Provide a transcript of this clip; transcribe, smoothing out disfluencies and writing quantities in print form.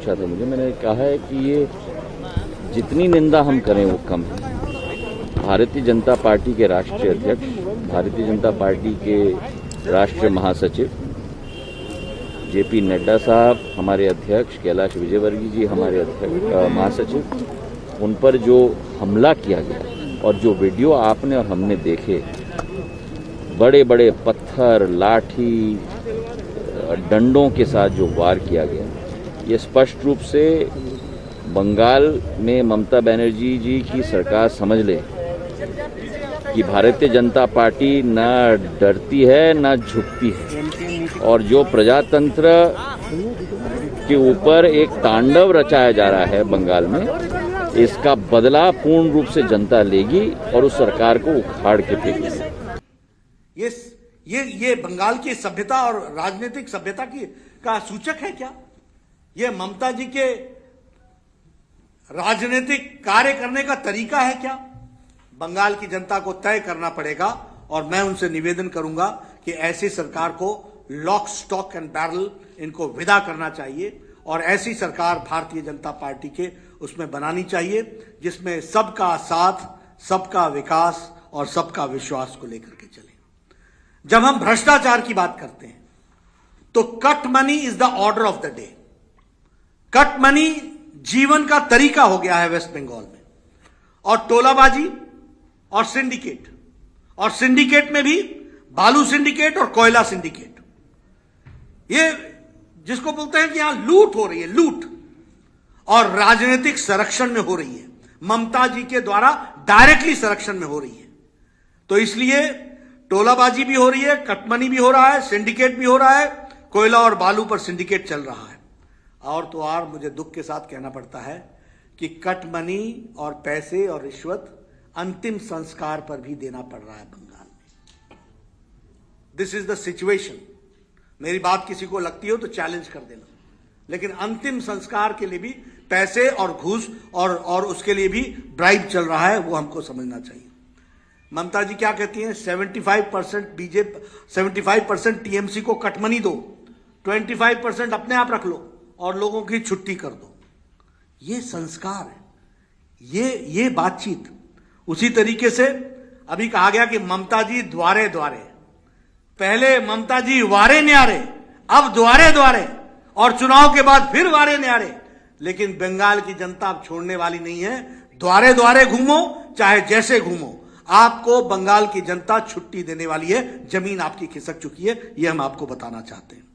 पूछा था मुझे, मैंने कहा है कि ये जितनी निंदा हम करें वो कम है। भारतीय जनता पार्टी के राष्ट्रीय अध्यक्ष, भारतीय जनता पार्टी के राष्ट्रीय महासचिव जेपी नड्डा साहब, हमारे अध्यक्ष कैलाश विजयवर्गीय जी, हमारे अध्यक्ष महासचिव, उन पर जो हमला किया गया और जो वीडियो आपने और हमने देखे, बड़े बड़े पत्थर, लाठी, डंडों के साथ जो वार किया गया, ये स्पष्ट रूप से बंगाल में ममता बनर्जी जी की सरकार समझ ले कि भारतीय जनता पार्टी न डरती है न झुकती है, और जो प्रजातंत्र के ऊपर एक तांडव रचाया जा रहा है बंगाल में, इसका बदला पूर्ण रूप से जनता लेगी और उस सरकार को उखाड़ के फेंकेगी। ये बंगाल की सभ्यता और राजनीतिक सभ्यता का सूचक है क्या? ये ममता जी के राजनीतिक कार्य करने का तरीका है क्या? बंगाल की जनता को तय करना पड़ेगा, और मैं उनसे निवेदन करूंगा कि ऐसी सरकार को लॉक, स्टॉक एंड बैरल इनको विदा करना चाहिए, और ऐसी सरकार भारतीय जनता पार्टी के उसमें बनानी चाहिए जिसमें सबका साथ, सबका विकास और सबका विश्वास को लेकर के चले। जब हम भ्रष्टाचार की बात करते हैं तो cut money is the order of the day. Cut money जीवन का तरीका हो गया है वेस्ट बंगाल में, और टोलाबाजी और सिंडिकेट में भी बालू सिंडिकेट और कोयला सिंडिकेट, ये जिसको बोलते हैं कि यहां लूट हो रही है, लूट और राजनीतिक संरक्षण में हो रही है, ममता जी के द्वारा डायरेक्टली संरक्षण में हो रही है। तो इसलिए टोलाबाजी भी हो रही है, कटमनी भी हो रहा है, सिंडिकेट भी हो रहा है, कोयला और बालू पर सिंडिकेट चल रहा है। और तो और मुझे दुख के साथ कहना पड़ता है कि कटमनी और पैसे और रिश्वत अंतिम संस्कार पर भी देना पड़ रहा है बंगाल में। This is the situation. मेरी बात किसी को लगती हो तो चैलेंज कर देना, लेकिन अंतिम संस्कार के लिए भी पैसे और घूस और उसके लिए भी ब्राइब चल रहा है, वो हमको समझना चाहिए। ममता जी क्या कहती हैं? 75% बीजेपी, 75% टीएमसी को कटमनी दो, 25% अपने आप रख लो और लोगों की छुट्टी कर दो। ये संस्कार है, ये बातचीत। उसी तरीके से अभी कहा गया कि ममता जी द्वारे द्वारे, पहले ममता जी वारे न्यारे, अब द्वारे द्वारे, और चुनाव के बाद फिर वारे न्यारे। लेकिन बंगाल की जनता अब छोड़ने वाली नहीं है। द्वारे द्वारे घूमो, चाहे जैसे घूमो, आपको बंगाल की जनता छुट्टी देने वाली है। जमीन आपकी खिसक चुकी है, यह हम आपको बताना चाहते हैं।